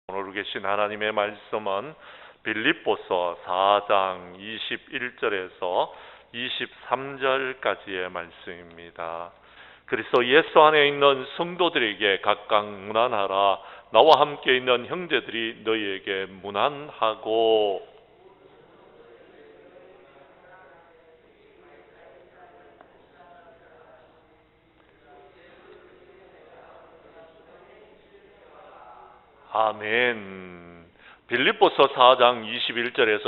오늘 계신 하나님의 말씀은 빌립보서 4장 21절에서 23절까지의 말씀입니다. 그리스도 예수 안에 있는 성도들에게 각각 문안하라. 나와 함께 있는 형제들이 너희에게 문안하고. 아멘. 빌립보서 4장 21절에서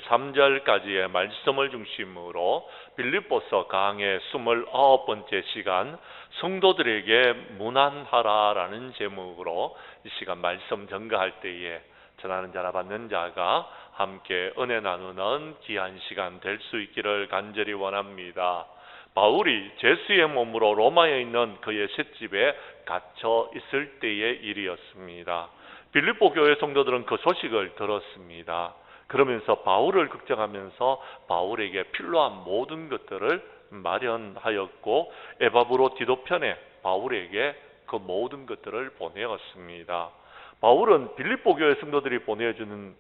23절까지의 말씀을 중심으로 빌립보서 강의 29번째 시간 성도들에게 문안하라라는 제목으로 이 시간 말씀 전가할 때에 전하는 자나 받는 자가 함께 은혜 나누는 귀한 시간 될 수 있기를 간절히 원합니다. 바울이 죄수의 몸으로 로마에 있는 그의 셋집에 갇혀 있을 때의 일이었습니다. 빌립보 교회 성도들은 그 소식을 들었습니다. 그러면서 바울을 걱정하면서 바울에게 필요한 모든 것들을 마련하였고 에바브로 디도편에 바울에게 그 모든 것들을 보내었습니다. 바울은 빌립보 교회 성도들이 보내주는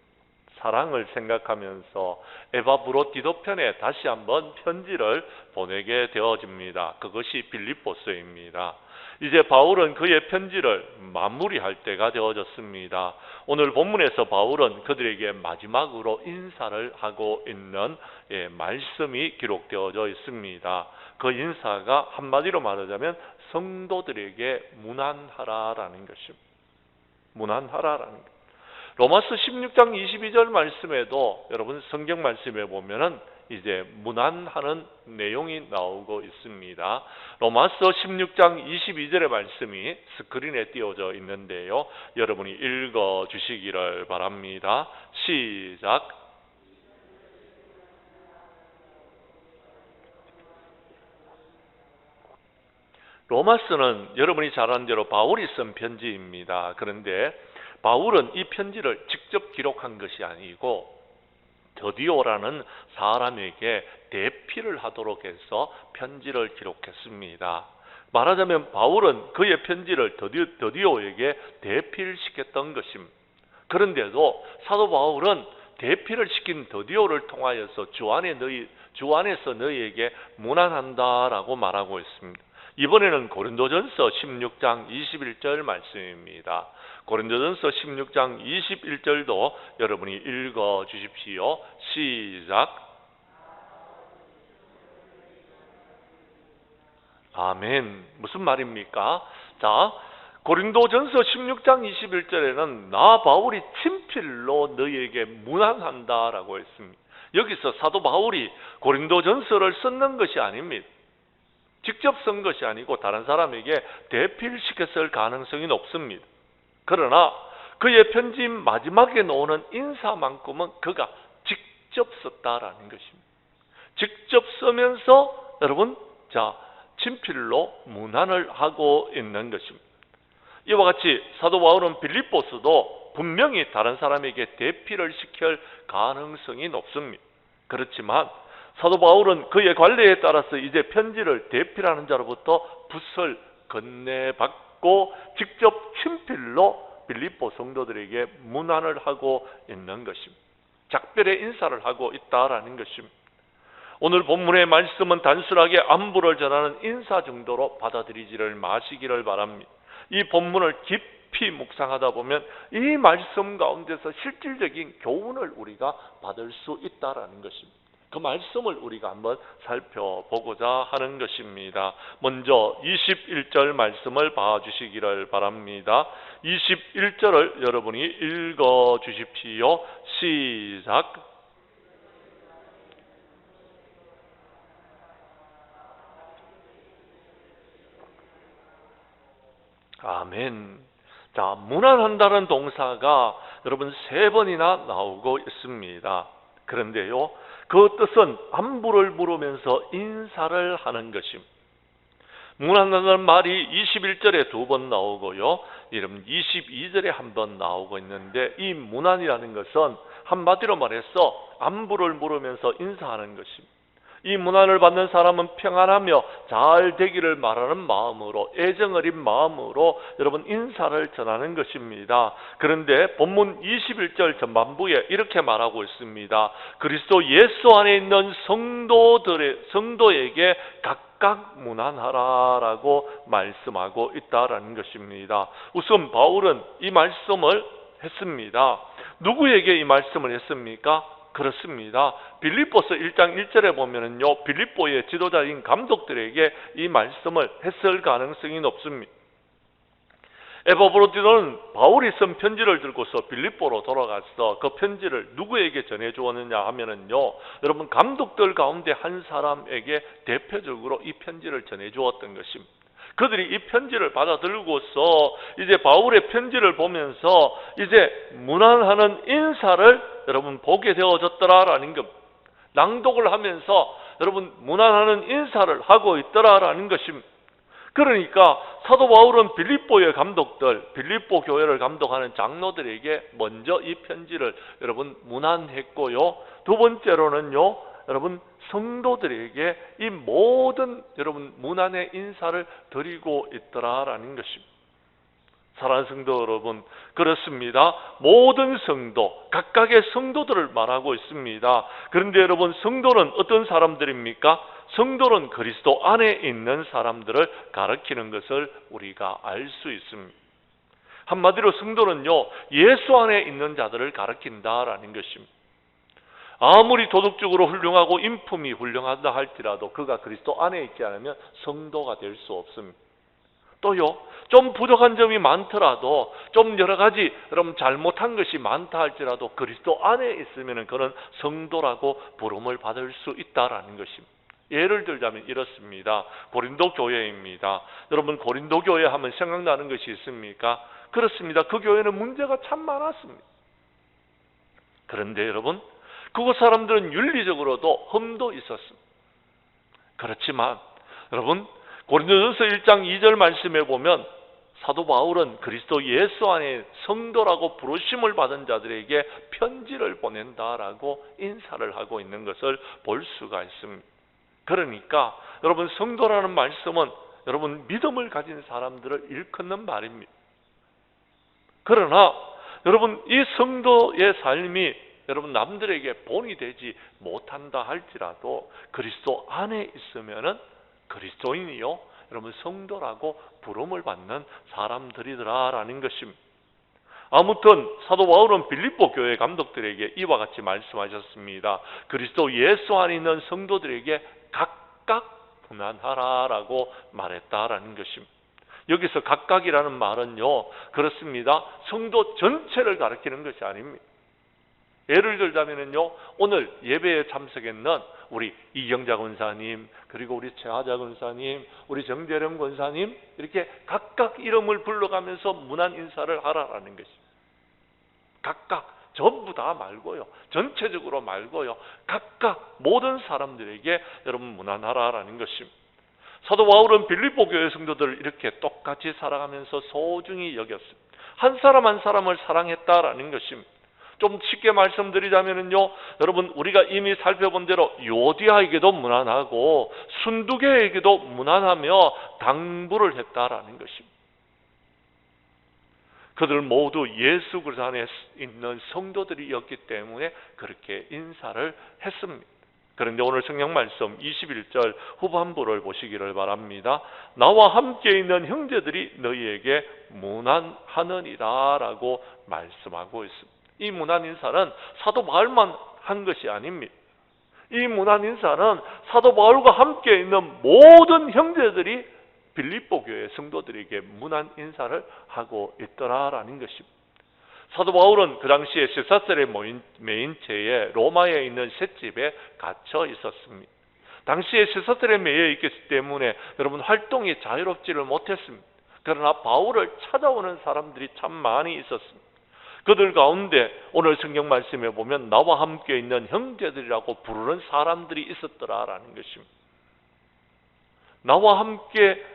사랑을 생각하면서 에바브로 디도편에 다시 한번 편지를 보내게 되어집니다. 그것이 빌립보서입니다. 이제 바울은 그의 편지를 마무리할 때가 되어졌습니다. 오늘 본문에서 바울은 그들에게 마지막으로 인사를 하고 있는 말씀이 기록되어져 있습니다. 그 인사가 한마디로 말하자면 성도들에게 문안하라라는 것입니다. 문안하라라는 것. 로마서 16장 22절 말씀에도 여러분 성경 말씀에 보면은 이제 문안하는 내용이 나오고 있습니다. 로마서 16장 22절의 말씀이 스크린에 띄워져 있는데요. 여러분이 읽어 주시기를 바랍니다. 시작. 로마서는 여러분이 잘 아는 대로 바울이 쓴 편지입니다. 그런데 바울은 이 편지를 직접 기록한 것이 아니고 더디오라는 사람에게 대피를 하도록 해서 편지를 기록했습니다. 말하자면 바울은 그의 편지를 더디오에게 대피를 시켰던 것입니다. 그런데도 사도 바울은 대피를 시킨 더디오를 통하여서 주 안에서 너희에게 문안한다라고 말하고 있습니다. 이번에는 고린도전서 16장 21절 말씀입니다. 고린도전서 16장 21절도 여러분이 읽어 주십시오. 시작. 아멘. 무슨 말입니까? 자, 고린도전서 16장 21절에는 나 바울이 친필로 너희에게 문안한다라고 했습니다. 여기서 사도 바울이 고린도전서를 썼는 것이 아닙니다. 직접 쓴 것이 아니고 다른 사람에게 대필 시켰을 가능성이 높습니다. 그러나 그의 편지 마지막에 나오는 인사만큼은 그가 직접 썼다라는 것입니다. 직접 쓰면서 여러분 친필로 문안을 하고 있는 것입니다. 이와 같이 사도 바울은 빌립보서도 분명히 다른 사람에게 대필을 시킬 가능성이 높습니다. 그렇지만 사도 바울은 그의 관례에 따라서 이제 편지를 대필하는 자로부터 붓을 건네받고 직접 친필로 빌립보 성도들에게 문안을 하고 있는 것입니다. 작별의 인사를 하고 있다라는 것입니다. 오늘 본문의 말씀은 단순하게 안부를 전하는 인사 정도로 받아들이지를 마시기를 바랍니다. 이 본문을 깊이 묵상하다 보면 이 말씀 가운데서 실질적인 교훈을 우리가 받을 수 있다라는 것입니다. 그 말씀을 우리가 한번 살펴보고자 하는 것입니다. 먼저 21절 말씀을 봐주시기를 바랍니다. 21절을 여러분이 읽어 주십시오. 시작. 아멘. 자, 문안한다는 동사가 여러분 3번이나 나오고 있습니다. 그런데요, 그 뜻은 안부를 물으면서 인사를 하는 것입니다. 문안한다는 말이 21절에 2번 나오고요, 22절에 1번 나오고 있는데 이 문안이라는 것은 한마디로 말해서 안부를 물으면서 인사하는 것입니다. 이 문안을 받는 사람은 평안하며 잘 되기를 바라는 마음으로, 애정 어린 마음으로 여러분 인사를 전하는 것입니다. 그런데 본문 21절 전반부에 이렇게 말하고 있습니다. 그리스도 예수 안에 있는 성도에게 각각 문안하라라고 말씀하고 있다라는 것입니다. 우선 바울은 이 말씀을 했습니다. 누구에게 이 말씀을 했습니까? 그렇습니다. 빌립보서 1장 1절에 보면은요, 빌립보의 지도자인 감독들에게 이 말씀을 했을 가능성이 높습니다. 에바브로디노는 바울이 쓴 편지를 들고서 빌립보로 돌아가서 그 편지를 누구에게 전해 주었느냐 하면은요, 여러분 감독들 가운데 한 사람에게 대표적으로 이 편지를 전해 주었던 것입니다. 그들이 이 편지를 받아들고서 이제 바울의 편지를 보면서 이제 문안하는 인사를 여러분 보게 되어졌더라라는 것, 낭독을 하면서 여러분 문안하는 인사를 하고 있더라라는 것입니다. 그러니까 사도 바울은 빌립보의 감독들, 빌립보 교회를 감독하는 장로들에게 먼저 이 편지를 여러분 문안했고요. 두 번째로는요, 여러분 성도들에게 이 모든 여러분 문안의 인사를 드리고 있더라라는 것입니다. 사랑하는 성도 여러분, 그렇습니다. 모든 성도, 각각의 성도들을 말하고 있습니다. 그런데 여러분 성도는 어떤 사람들입니까? 성도는 그리스도 안에 있는 사람들을 가리키는 것을 우리가 알 수 있습니다. 한마디로 성도는요, 예수 안에 있는 자들을 가리킨다라는 것입니다. 아무리 도덕적으로 훌륭하고 인품이 훌륭하다 할지라도 그가 그리스도 안에 있지 않으면 성도가 될 수 없습니다. 또요, 좀 부족한 점이 많더라도, 좀 여러 가지 여러분 잘못한 것이 많다 할지라도 그리스도 안에 있으면 그는 성도라고 부름을 받을 수 있다라는 것입니다. 예를 들자면 이렇습니다. 고린도 교회입니다. 여러분 고린도 교회 하면 생각나는 것이 있습니까? 그렇습니다. 그 교회는 문제가 참 많았습니다. 그런데 여러분 그곳 사람들은 윤리적으로도 흠도 있었습니다. 그렇지만 여러분 고린도전서 1장 2절 말씀에 보면 사도 바울은 그리스도 예수 안에 성도라고 부르심을 받은 자들에게 편지를 보낸다라고 인사를 하고 있는 것을 볼 수가 있습니다. 그러니까 여러분 성도라는 말씀은 여러분 믿음을 가진 사람들을 일컫는 말입니다. 그러나 여러분 이 성도의 삶이 여러분 남들에게 본이 되지 못한다 할지라도 그리스도 안에 있으면은 그리스도인이요 여러분 성도라고 부름을 받는 사람들이더라라는 것입니다. 아무튼 사도 바울은 빌립보 교회 감독들에게 이와 같이 말씀하셨습니다. 그리스도 예수 안에 있는 성도들에게 각각 문안하라라고 말했다라는 것입니다. 여기서 각각이라는 말은요, 그렇습니다. 성도 전체를 가리키는 것이 아닙니다. 예를 들자면요, 오늘 예배에 참석했는 우리 이경자 권사님, 그리고 우리 최하자 권사님, 우리 정대령 권사님, 이렇게 각각 이름을 불러가면서 문안 인사를 하라라는 것입니다. 각각, 전부 다 말고요, 전체적으로 말고요, 각각 모든 사람들에게 여러분 문안하라라는 것입니다. 사도 바울은 빌립보 교회 성도들을 이렇게 똑같이 살아가면서 소중히 여겼습니다. 한 사람 한 사람을 사랑했다라는 것입니다. 좀 쉽게 말씀드리자면요, 여러분 우리가 이미 살펴본 대로 요디아에게도 문안하고 순두계에게도 문안하며 당부를 했다라는 것입니다. 그들 모두 예수 그리스도 안에 있는 성도들이었기 때문에 그렇게 인사를 했습니다. 그런데 오늘 성경 말씀 21절 후반부를 보시기를 바랍니다. 나와 함께 있는 형제들이 너희에게 문안하느니라 라고 말씀하고 있습니다. 이 문안 인사는 사도 바울만 한 것이 아닙니다. 이 문안 인사는 사도 바울과 함께 있는 모든 형제들이 빌립보 교회 성도들에게 문안 인사를 하고 있더라라는 것입니다. 사도 바울은 그 당시에 시사셀에 매인체에 로마에 있는 셋집에 갇혀 있었습니다. 당시에 시사셀에 매여 있기 때문에 여러분 활동이 자유롭지를 못했습니다. 그러나 바울을 찾아오는 사람들이 참 많이 있었습니다. 그들 가운데 오늘 성경 말씀에 보면 나와 함께 있는 형제들이라고 부르는 사람들이 있었더라라는 것입니다. 나와 함께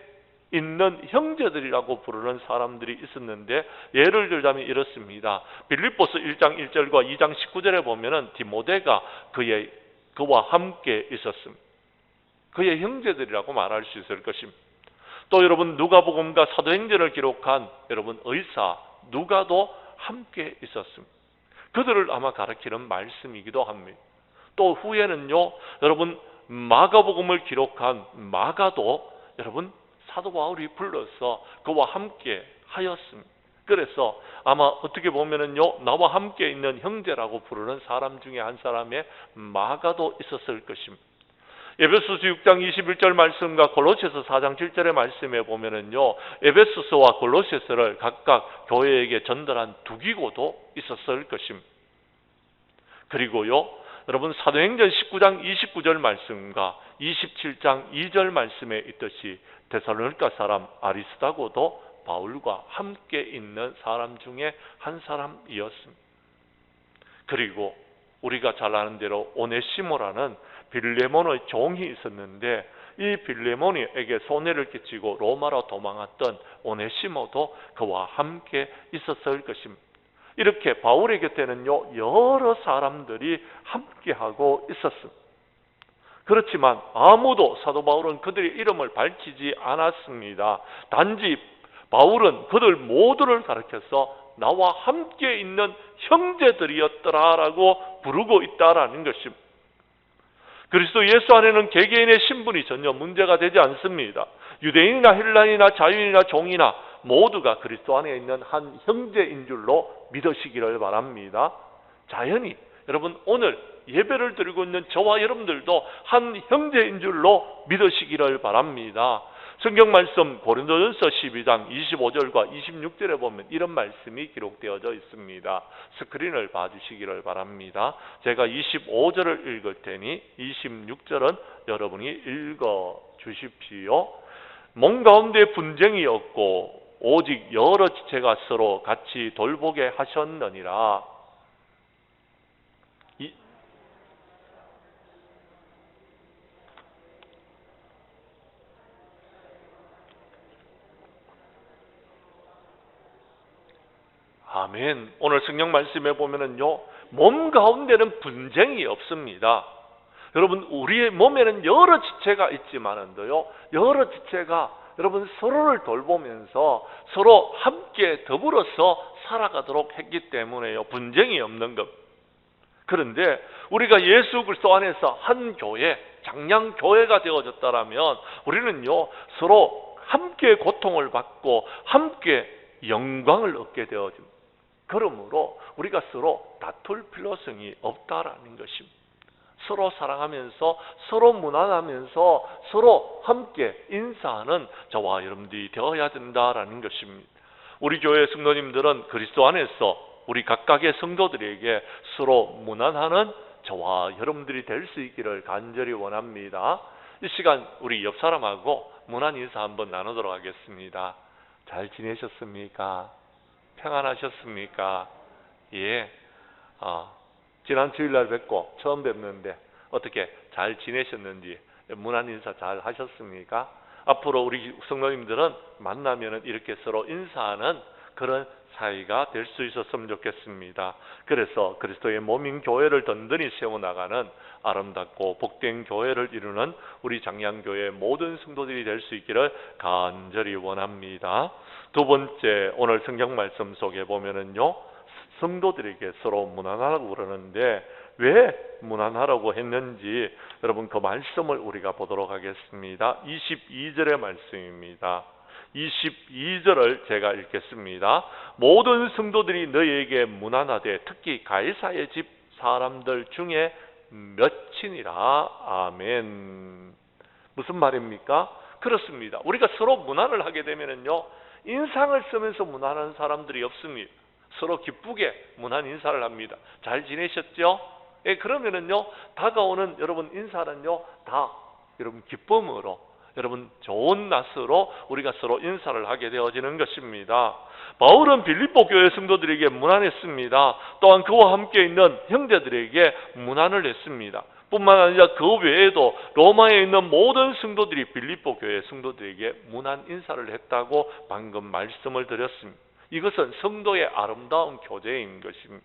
있는 형제들이라고 부르는 사람들이 있었는데, 예를 들자면 이렇습니다. 빌립보서 1장 1절과 2장 19절에 보면은 디모데가 그와 함께 있었습니다. 그의 형제들이라고 말할 수 있을 것입니다. 또 여러분 누가복음과 사도행전을 기록한 여러분 의사 누가도 함께 있었습니다. 그들을 아마 가르치는 말씀이기도 합니다. 또 후에는요 여러분 마가복음을 기록한 마가도 여러분 사도 바울이 불러서 그와 함께 하였습니다. 그래서 아마 어떻게 보면은요 나와 함께 있는 형제라고 부르는 사람 중에 한 사람의 마가도 있었을 것입니다. 에베소서 6장 21절 말씀과 골로새서 4장 7절의 말씀에 보면은요 에베소서와 골로새서를 각각 교회에게 전달한 두기고도 있었을 것입니다. 그리고요 여러분 사도행전 19장 29절 말씀과 27장 2절 말씀에 있듯이 데살로니가 사람 아리스다고도 바울과 함께 있는 사람 중에 한 사람이었습니다. 그리고 우리가 잘 아는 대로 오네시모라는 빌레몬의 종이 있었는데 이 빌레몬에게 손해를 끼치고 로마로 도망했던 오네시모도 그와 함께 있었을 것입니다. 이렇게 바울의 곁에는요 여러 사람들이 함께하고 있었습니다. 그렇지만 아무도 사도 바울은 그들의 이름을 밝히지 않았습니다. 단지 바울은 그들 모두를 가르쳐서 나와 함께 있는 형제들이었더라라고 부르고 있다라는 것입니다. 그리스도 예수 안에는 개개인의 신분이 전혀 문제가 되지 않습니다. 유대인이나 헬라인이나 자유인이나 종이나 모두가 그리스도 안에 있는 한 형제인 줄로 믿으시기를 바랍니다. 자연히 여러분 오늘 예배를 드리고 있는 저와 여러분들도 한 형제인 줄로 믿으시기를 바랍니다. 성경 말씀 고린도전서 12장 25절과 26절에 보면 이런 말씀이 기록되어져 있습니다. 스크린을 봐주시기를 바랍니다. 제가 25절을 읽을 테니 26절은 여러분이 읽어 주십시오. 몸 가운데 분쟁이 없고 오직 여러 지체가 서로 같이 돌보게 하셨느니라. 아멘. 오늘 성경 말씀에 보면은요, 몸 가운데는 분쟁이 없습니다. 여러분, 우리의 몸에는 여러 지체가 있지만은도요, 여러 지체가 여러분 서로를 돌보면서 서로 함께 더불어서 살아가도록 했기 때문에요, 분쟁이 없는 것. 그런데 우리가 예수 그리스도 안에서 한 교회, 장량 교회가 되어졌다라면 우리는요, 서로 함께 고통을 받고 함께 영광을 얻게 되어집니다. 그러므로 우리가 서로 다툴 필요성이 없다라는 것입니다. 서로 사랑하면서 서로 무난하면서 서로 함께 인사하는 저와 여러분들이 되어야 된다라는 것입니다. 우리 교회 성도님들은 그리스도 안에서 우리 각각의 성도들에게 서로 무난하는 저와 여러분들이 될 수 있기를 간절히 원합니다. 이 시간 우리 옆 사람하고 무난 인사 한번 나누도록 하겠습니다. 잘 지내셨습니까? 평안하셨습니까? 예. 지난 주일날 뵙고 처음 뵙는데 어떻게 잘 지내셨는지 무난 인사 잘 하셨습니까? 앞으로 우리 성도님들은 만나면 이렇게 서로 인사하는 그런 사이가 될 수 있었으면 좋겠습니다. 그래서 그리스도의 몸인 교회를 든든히 세워나가는 아름답고 복된 교회를 이루는 우리 장량교회 모든 성도들이 될 수 있기를 간절히 원합니다. 두 번째, 오늘 성경 말씀 속에 보면은요, 성도들에게 서로 무난하라고 그러는데 왜 무난하라고 했는지 여러분 그 말씀을 우리가 보도록 하겠습니다. 22절의 말씀입니다. 22절을 제가 읽겠습니다. 모든 성도들이 너희에게 무난하되 특히 가이사의 집 사람들 중에 몇이니라. 아멘. 무슨 말입니까? 그렇습니다. 우리가 서로 무난을 하게 되면은요, 인상을 쓰면서 무난한 사람들이 없습니다. 서로 기쁘게 무난 인사를 합니다. 잘 지내셨죠? 예, 그러면은요, 다가오는 여러분 인사는요, 다 여러분 기쁨으로, 여러분 좋은 낯으로 우리가 서로 인사를 하게 되어지는 것입니다. 바울은 빌립보 교회 성도들에게 무난했습니다. 또한 그와 함께 있는 형제들에게 무난을 했습니다. 뿐만 아니라 그 외에도 로마에 있는 모든 성도들이 빌립보 교회 성도들에게 무난 인사를 했다고 방금 말씀을 드렸습니다. 이것은 성도의 아름다운 교제인 것입니다.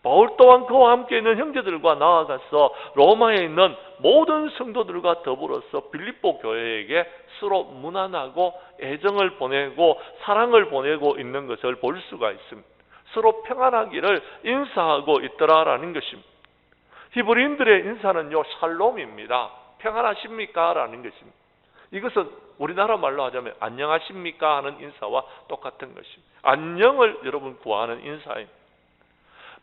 바울 또한 그와 함께 있는 형제들과 나아가서 로마에 있는 모든 성도들과 더불어서 빌립보 교회에게 서로 문안하고 애정을 보내고 사랑을 보내고 있는 것을 볼 수가 있습니다. 서로 평안하기를 인사하고 있더라라는 것입니다. 히브리인들의 인사는요, 샬롬입니다. 평안하십니까? 라는 것입니다. 이것은 우리나라 말로 하자면 안녕하십니까? 하는 인사와 똑같은 것입니다. 안녕을 여러분 구하는 인사입니다.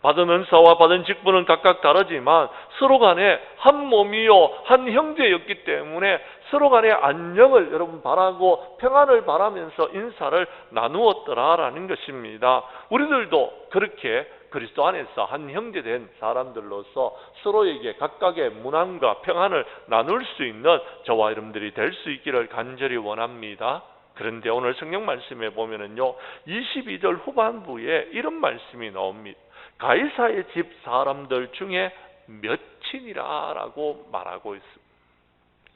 받은 은사와 받은 직분은 각각 다르지만 서로 간에 한 몸이요 한 형제였기 때문에 서로 간에 안녕을 여러분 바라고 평안을 바라면서 인사를 나누었더라라는 것입니다. 우리들도 그렇게 그리스도 안에서 한 형제된 사람들로서 서로에게 각각의 문안과 평안을 나눌 수 있는 저와 여러분들이 될 수 있기를 간절히 원합니다. 그런데 오늘 성경 말씀에 보면은요, 22절 후반부에 이런 말씀이 나옵니다. 가이사의 집 사람들 중에 몇이니라 라고 말하고 있습니다.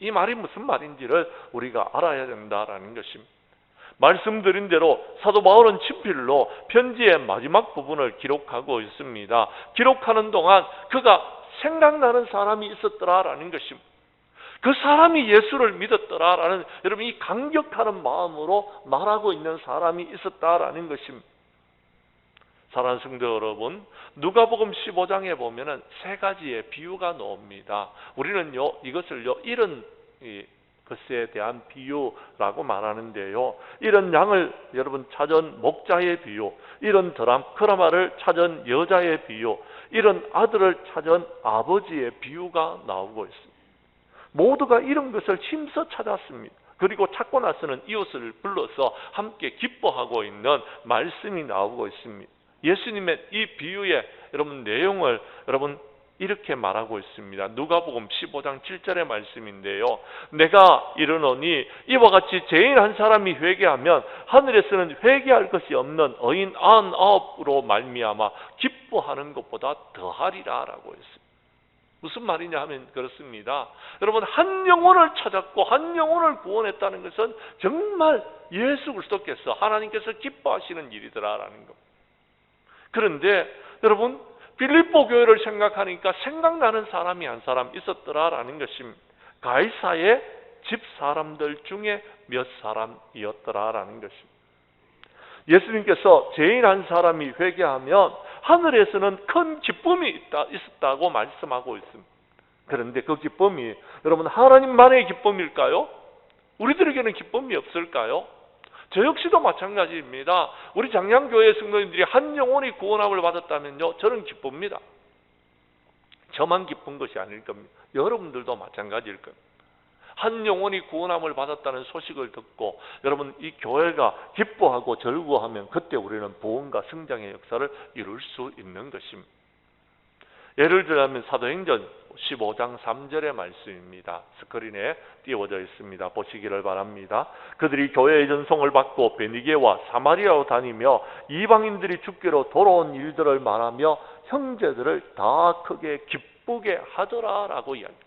이 말이 무슨 말인지를 우리가 알아야 된다라는 것입니다. 말씀드린 대로 사도 바울은 친필로 편지의 마지막 부분을 기록하고 있습니다. 기록하는 동안 그가 생각나는 사람이 있었더라라는 것입니다. 그 사람이 예수를 믿었더라라는 여러분 이 감격하는 마음으로 말하고 있는 사람이 있었다라는 것입니다. 사랑하는 성도 여러분, 누가복음 15장에 보면은 세 가지의 비유가 나옵니다. 우리는요 이것을요 이런 것에 대한 비유라고 말하는데요. 이런 양을 여러분 찾은 목자의 비유, 이런 드라크마를 찾은 여자의 비유, 이런 아들을 찾은 아버지의 비유가 나오고 있습니다. 모두가 이런 것을 힘써 찾았습니다. 그리고 찾고 나서는 이웃을 불러서 함께 기뻐하고 있는 말씀이 나오고 있습니다. 예수님의 이 비유의 여러분 내용을 여러분 이렇게 말하고 있습니다. 누가복음 15장 7절의 말씀인데요. 내가 이르노니 이와 같이 죄인 한 사람이 회개하면 하늘에서는 회개할 것이 없는 의인 99으로 말미암아 기뻐하는 것보다 더하리라 라고 했습니다. 무슨 말이냐 하면 그렇습니다. 여러분 한 영혼을 찾았고 한 영혼을 구원했다는 것은 정말 예수 그리스도께서 하나님께서 기뻐하시는 일이더라라는 겁니다. 그런데 여러분 빌립보 교회를 생각하니까 생각나는 사람이 한 사람 있었더라라는 것입니다. 가이사의 집 사람들 중에 몇 사람이었더라라는 것입니다. 예수님께서 죄인 한 사람이 회개하면 하늘에서는 큰 기쁨이 있었다고 말씀하고 있습니다. 그런데 그 기쁨이 여러분 하나님만의 기쁨일까요? 우리들에게는 기쁨이 없을까요? 저 역시도 마찬가지입니다. 우리 장량교회 성도님들이 한 영혼이 구원함을 받았다면요 저는 기쁩니다. 저만 기쁜 것이 아닐 겁니다. 여러분들도 마찬가지일 겁니다. 한 영혼이 구원함을 받았다는 소식을 듣고 여러분 이 교회가 기뻐하고 절구하면 그때 우리는 부흥과 성장의 역사를 이룰 수 있는 것입니다. 예를 들자면 사도행전 15장 3절의 말씀입니다. 스크린에 띄워져 있습니다. 보시기를 바랍니다. 그들이 교회의 전송을 받고 베니게와 사마리아로 다니며 이방인들이 죽기로 돌아온 일들을 말하며 형제들을 다 크게 기쁘게 하더라라고 이야기합니다.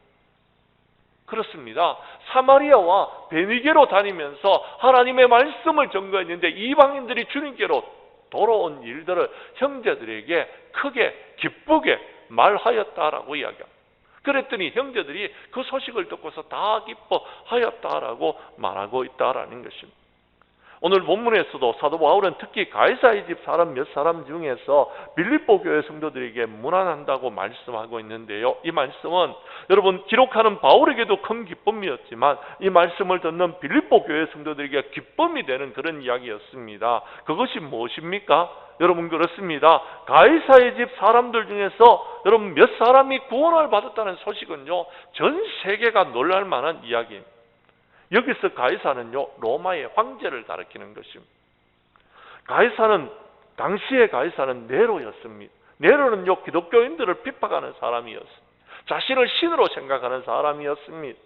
그렇습니다. 사마리아와 베니게로 다니면서 하나님의 말씀을 전거했는데 이방인들이 주님께로 돌아온 일들을 형제들에게 크게 기쁘게 말하였다라고 이야기합니다. 그랬더니 형제들이 그 소식을 듣고서 다 기뻐하였다라고 말하고 있다라는 것입니다. 오늘 본문에서도 사도 바울은 특히 가이사의 집 사람 몇 사람 중에서 빌립보 교회 성도들에게 문안한다고 말씀하고 있는데요. 이 말씀은 여러분 기록하는 바울에게도 큰 기쁨이었지만 이 말씀을 듣는 빌립보 교회 성도들에게 기쁨이 되는 그런 이야기였습니다. 그것이 무엇입니까? 여러분 그렇습니다. 가이사의 집 사람들 중에서 여러분 몇 사람이 구원을 받았다는 소식은요 전 세계가 놀랄 만한 이야기입니다. 여기서 가이사는요 로마의 황제를 가리키는 것입니다. 가이사는 당시의 가이사는 네로였습니다. 네로는요 기독교인들을 핍박하는 사람이었습니다. 자신을 신으로 생각하는 사람이었습니다.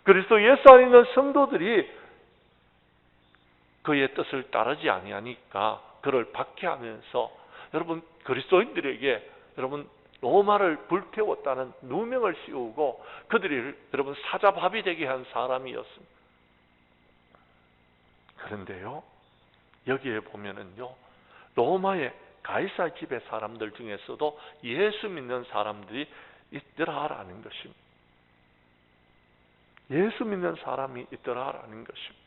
그리스도 예수 안에 있는 성도들이 그의 뜻을 따르지 아니하니까 그를 박해하면서 여러분 그리스도인들에게 여러분 로마를 불태웠다는 누명을 씌우고 그들이 여러분 사자밥이 되게 한 사람이었습니다. 그런데요 여기에 보면은요 로마의 가이사 집의 사람들 중에서도 예수 믿는 사람들이 있더라라는 것입니다. 예수 믿는 사람이 있더라라는 것입니다.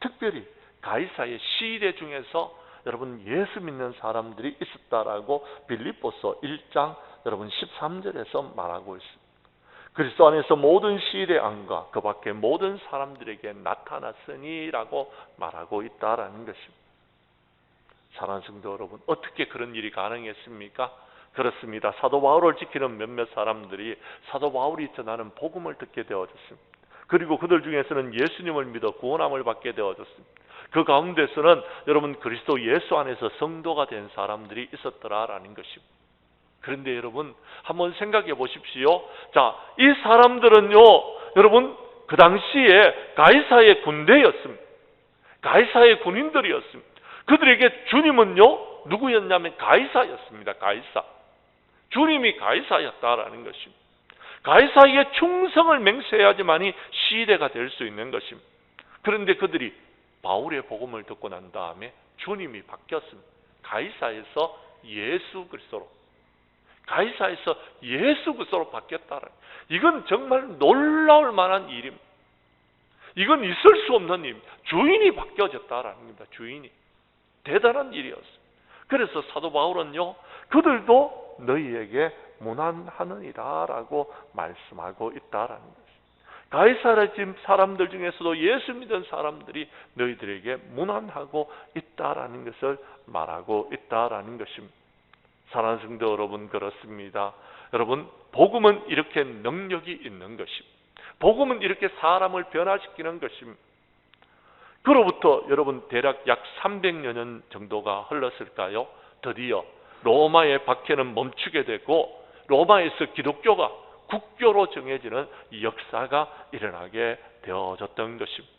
특별히 가이사의 시대 중에서 여러분 예수 믿는 사람들이 있었다라고 빌립보서 1장 여러분 13절에서 말하고 있습니다. 그리스도 안에서 모든 시대 안과 그 밖에 모든 사람들에게 나타났으니라고 말하고 있다라는 것입니다. 사랑하는 성도 여러분, 어떻게 그런 일이 가능했습니까? 그렇습니다. 사도 바울을 지키는 몇몇 사람들이 사도 바울이 전하는 복음을 듣게 되어졌습니다. 그리고 그들 중에서는 예수님을 믿어 구원함을 받게 되어졌습니다. 그 가운데서는 여러분 그리스도 예수 안에서 성도가 된 사람들이 있었더라라는 것입니다. 그런데 여러분 한번 생각해 보십시오. 자, 이 사람들은요, 여러분 그 당시에 가이사의 군대였습니다. 가이사의 군인들이었습니다. 그들에게 주님은요 누구였냐면 가이사였습니다. 가이사. 주님이 가이사였다라는 것입니다. 가이사에게 충성을 맹세해야지만이 시대가 될 수 있는 것입니다. 그런데 그들이 바울의 복음을 듣고 난 다음에 주님이 바뀌었습니다. 가이사에서 예수 그리스도로, 가이사에서 예수 그리스도로 바뀌었다라. 이건 정말 놀라울 만한 일입니다. 이건 있을 수 없는 일입니다. 주인이 바뀌어졌다라는 겁니다. 주인이. 대단한 일이었어요. 그래서 사도 바울은요, 그들도 너희에게 문안하느니라 라고 말씀하고 있다라는 것입니다. 가이사의 집 사람들 중에서도 예수 믿은 사람들이 너희들에게 문안하고 있다라는 것을 말하고 있다라는 것입니다. 사랑하는 성도 여러분, 그렇습니다. 여러분, 복음은 이렇게 능력이 있는 것입니다. 복음은 이렇게 사람을 변화시키는 것입니다. 그로부터 여러분 대략 약 300여 년 정도가 흘렀을까요? 드디어 로마의 박해는 멈추게 되고 로마에서 기독교가 국교로 정해지는 역사가 일어나게 되어졌던 것입니다.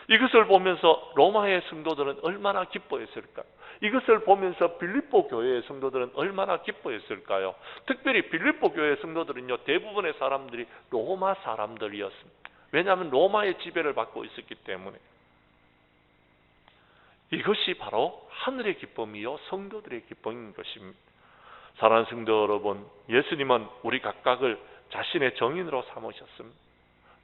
이것을 보면서 로마의 성도들은 얼마나 기뻐했을까요? 이것을 보면서 빌립보 교회의 성도들은 얼마나 기뻐했을까요? 특별히 빌립보 교회의 성도들은요, 대부분의 사람들이 로마 사람들이었습니다. 왜냐하면 로마의 지배를 받고 있었기 때문에. 이것이 바로 하늘의 기쁨이요 성도들의 기쁨인 것입니다. 사랑하는 성도 여러분, 예수님은 우리 각각을 자신의 정인으로 삼으셨습니다.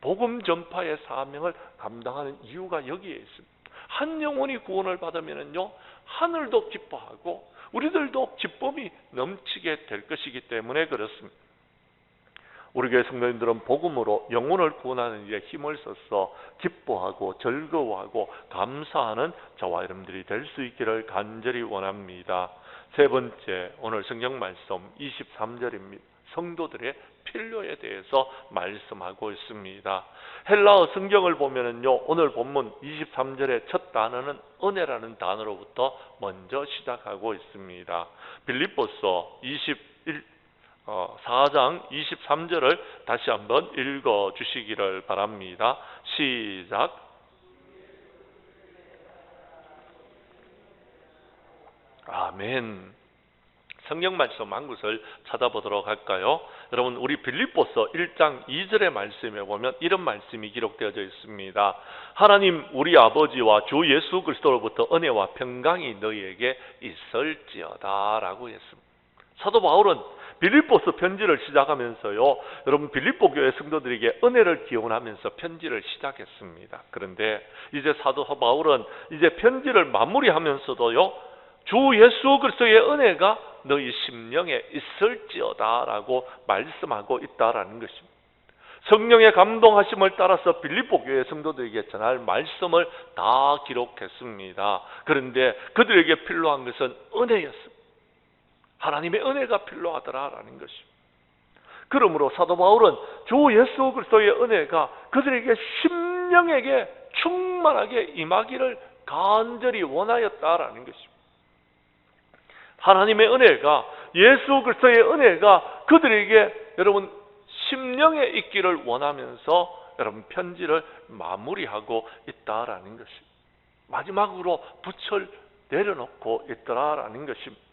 복음 전파의 사명을 감당하는 이유가 여기에 있습니다. 한 영혼이 구원을 받으면요, 하늘도 기뻐하고 우리들도 기쁨이 넘치게 될 것이기 때문에 그렇습니다. 우리 교회 성도님들은 복음으로 영혼을 구원하는 일에 힘을 써서 기뻐하고 즐거워하고 감사하는 저와 여러분들이 될 수 있기를 간절히 원합니다. 세 번째, 오늘 성경 말씀 23절입니다. 성도들의 필요에 대해서 말씀하고 있습니다. 헬라어 성경을 보면은요, 오늘 본문 23절의 첫 단어는 은혜라는 단어로부터 먼저 시작하고 있습니다. 빌립보서 4장 23절을 다시 한번 읽어 주시기를 바랍니다. 시작. 아멘. 성경 말씀 한 곳을 찾아보도록 할까요? 여러분, 우리 빌립보서 1장 2절의 말씀에 보면 이런 말씀이 기록되어져 있습니다. 하나님 우리 아버지와 주 예수 그리스도로부터 은혜와 평강이 너희에게 있을지어다 라고 했습니다. 사도 바울은 빌립보서 편지를 시작하면서요, 여러분 빌립보 교회 성도들에게 은혜를 기원하면서 편지를 시작했습니다. 그런데 이제 사도 바울은 이제 편지를 마무리하면서도요, 주 예수 그리스도의 은혜가 너희 심령에 있을지어다 라고 말씀하고 있다라는 것입니다. 성령의 감동하심을 따라서 빌립보 교회 성도들에게 전할 말씀을 다 기록했습니다. 그런데 그들에게 필요한 것은 은혜였습니다. 하나님의 은혜가 필요하더라라는 것입니다. 그러므로 사도 바울은 주 예수 그리스도의 은혜가 그들에게 심령에게 충만하게 임하기를 간절히 원하였다라는 것입니다. 하나님의 은혜가, 예수 그리스도의 은혜가 그들에게 여러분 심령에 있기를 원하면서 여러분 편지를 마무리하고 있다라는 것입니다. 마지막으로 붓을 내려놓고 있더라라는 것입니다.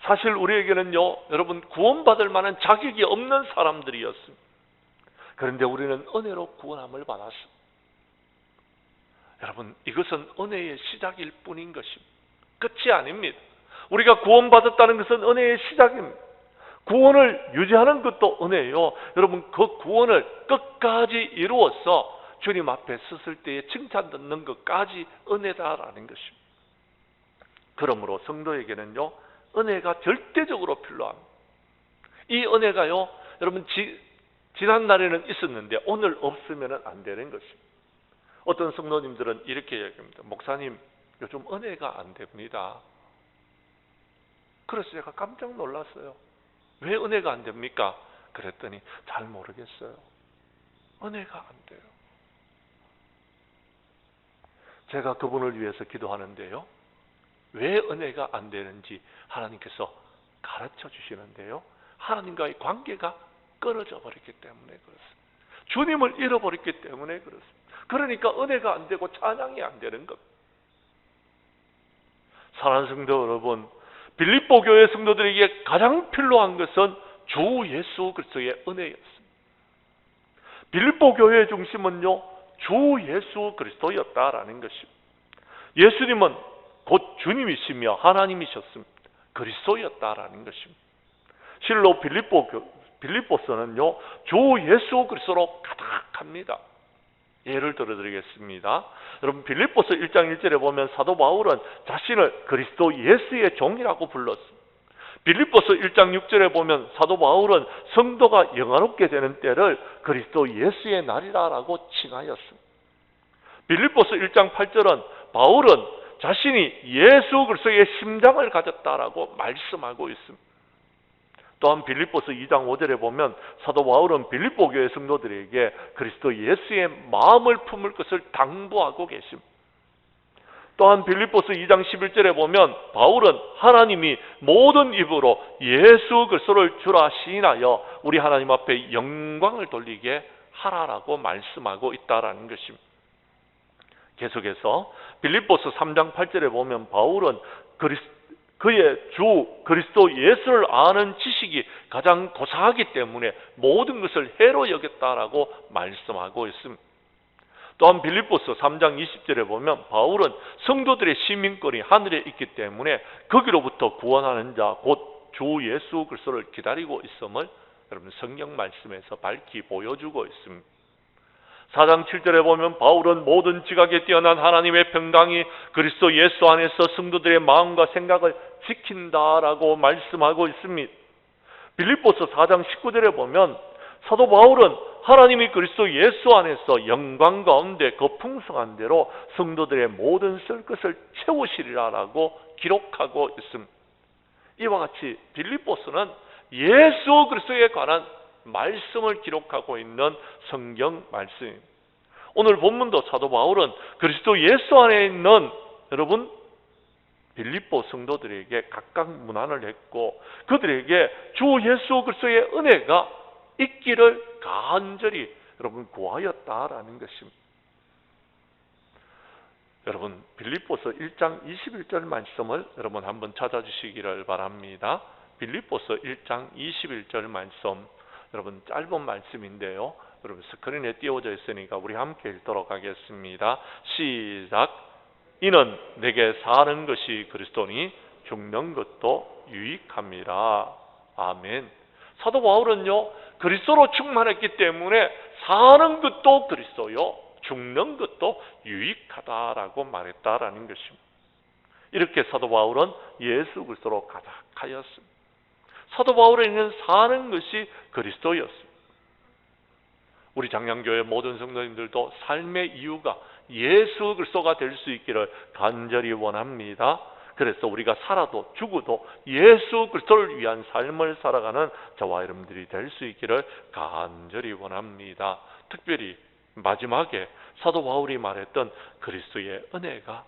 사실 우리에게는요, 여러분 구원받을 만한 자격이 없는 사람들이었습니다. 그런데 우리는 은혜로 구원함을 받았습니다. 여러분, 이것은 은혜의 시작일 뿐인 것입니다. 끝이 아닙니다. 우리가 구원받았다는 것은 은혜의 시작입니다. 구원을 유지하는 것도 은혜예요. 여러분, 그 구원을 끝까지 이루어서 주님 앞에 섰을 때에 칭찬 듣는 것까지 은혜다라는 것입니다. 그러므로 성도에게는요, 은혜가 절대적으로 필요합니다. 이 은혜가요, 여러분, 지난 날에는 있었는데 오늘 없으면 안 되는 것입니다. 어떤 성도님들은 이렇게 얘기합니다. 목사님, 요즘 은혜가 안 됩니다. 그래서 제가 깜짝 놀랐어요. 왜 은혜가 안 됩니까? 그랬더니 잘 모르겠어요. 은혜가 안 돼요. 제가 그분을 위해서 기도하는데요, 왜 은혜가 안 되는지 하나님께서 가르쳐 주시는데요, 하나님과의 관계가 끊어져 버렸기 때문에 그렇습니다. 주님을 잃어버렸기 때문에 그렇습니다. 그러니까 은혜가 안 되고 찬양이 안 되는 겁니다. 사랑하는 성도 여러분, 빌립보 교회 성도들에게 가장 필요한 것은 주 예수 그리스도의 은혜였습니다. 빌립보 교회의 중심은요, 주 예수 그리스도였다라는 것입니다. 예수님은 곧 주님이시며 하나님이셨습니다. 그리스도였다라는 것입니다. 실로 빌립보서는요, 주 예수 그리스도로 가득합니다. 예를 들어드리겠습니다. 여러분, 빌립보서 1장 1절에 보면 사도 바울은 자신을 그리스도 예수의 종이라고 불렀습니다. 빌립보서 1장 6절에 보면 사도 바울은 성도가 영화롭게 되는 때를 그리스도 예수의 날이라고 칭하였습니다. 빌립보서 1장 8절은 바울은 자신이 예수 그리스도의 심장을 가졌다라고 말씀하고 있습니다. 또한 빌립보서 2장 5절에 보면 사도 바울은 빌립보 교회 성도들에게 그리스도 예수의 마음을 품을 것을 당부하고 계십니다. 또한 빌립보서 2장 11절에 보면 바울은 하나님이 모든 입으로 예수 그리스도를 주라 시인하여 우리 하나님 앞에 영광을 돌리게 하라라고 말씀하고 있다라는 것입니다. 계속해서 빌립보서 3장 8절에 보면 바울은 그의 주 그리스도 예수를 아는 지식이 가장 고사하기 때문에 모든 것을 해로 여겼다라고 말씀하고 있습니다. 또한 빌립보서 3장 20절에 보면 바울은 성도들의 시민권이 하늘에 있기 때문에 거기로부터 구원하는 자 곧 주 예수 그리스도를 기다리고 있음을 여러분 성경 말씀에서 밝히 보여주고 있습니다. 4장 7절에 보면 바울은 모든 지각에 뛰어난 하나님의 평강이 그리스도 예수 안에서 성도들의 마음과 생각을 지킨다라고 말씀하고 있습니다. 빌립보서 4장 19절에 보면 사도 바울은 하나님이 그리스도 예수 안에서 영광 가운데 그 풍성한 대로 성도들의 모든 쓸 것을 채우시리라라고 기록하고 있습니다. 이와 같이 빌립보서는 예수 그리스도에 관한 말씀을 기록하고 있는 성경 말씀입니다. 오늘 본문도 사도 바울은 그리스도 예수 안에 있는 여러분 빌립보 성도들에게 각각 문안을 했고 그들에게 주 예수 그리스도의 은혜가 있기를 간절히 여러분 구하였다라는 것입니다. 여러분 빌립보서 1장 21절 말씀을 여러분 한번 찾아주시기를 바랍니다. 빌립보서 1장 21절 말씀, 여러분 짧은 말씀인데요, 여러분 스크린에 띄워져 있으니까 우리 함께 읽도록 하겠습니다. 시작. 이는 내게 사는 것이 그리스도니 죽는 것도 유익함이라. 아멘. 사도 바울은요 그리스도로 충만했기 때문에 사는 것도 그리스도요 죽는 것도 유익하다라고 말했다라는 것입니다. 이렇게 사도 바울은 예수 그리스도로 가득하였습니다. 사도 바울에게는 사는 것이 그리스도였습니다. 우리 장량교회 모든 성도님들도 삶의 이유가 예수 그리스도가 될 수 있기를 간절히 원합니다. 그래서 우리가 살아도 죽어도 예수 그리스도를 위한 삶을 살아가는 저와 여러분들이 될 수 있기를 간절히 원합니다. 특별히 마지막에 사도 바울이 말했던 그리스도의 은혜가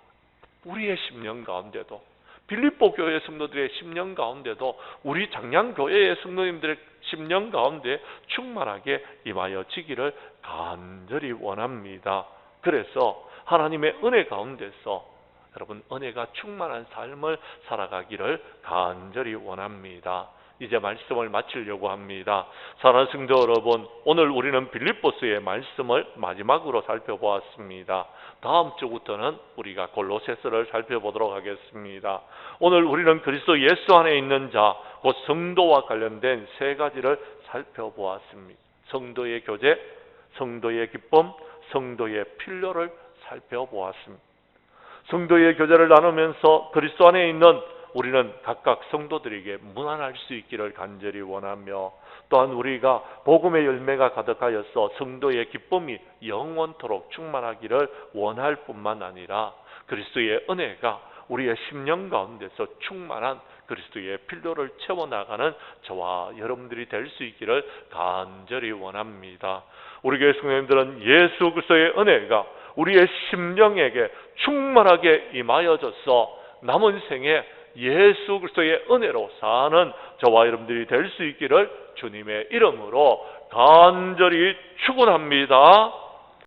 우리의 심령 가운데도, 빌립보 교회 성도들의 심령 가운데도, 우리 장량교회의 성도님들의 심령 가운데 충만하게 임하여 지기를 간절히 원합니다. 그래서 하나님의 은혜 가운데서 여러분 은혜가 충만한 삶을 살아가기를 간절히 원합니다. 이제 말씀을 마치려고 합니다. 사랑하는 성도 여러분, 오늘 우리는 빌립보서의 말씀을 마지막으로 살펴보았습니다. 다음 주부터는 우리가 골로새서를 살펴보도록 하겠습니다. 오늘 우리는 그리스도 예수 안에 있는 자, 곧 성도와 관련된 세 가지를 살펴보았습니다. 성도의 교제, 성도의 기쁨, 성도의 필요를 살펴보았습니다. 성도의 교제를 나누면서 그리스도 안에 있는 우리는 각각 성도들에게 무난할 수 있기를 간절히 원하며, 또한 우리가 복음의 열매가 가득하여서 성도의 기쁨이 영원토록 충만하기를 원할 뿐만 아니라 그리스도의 은혜가 우리의 심령 가운데서 충만한 그리스도의 필요를 채워나가는 저와 여러분들이 될 수 있기를 간절히 원합니다. 우리 교회 성도님들은 예수 그리스도의 은혜가 우리의 심령에게 충만하게 임하여져서 남은 생에 예수 그리스도의 은혜로 사는 저와 여러분들이 될 수 있기를 주님의 이름으로 간절히 축원합니다.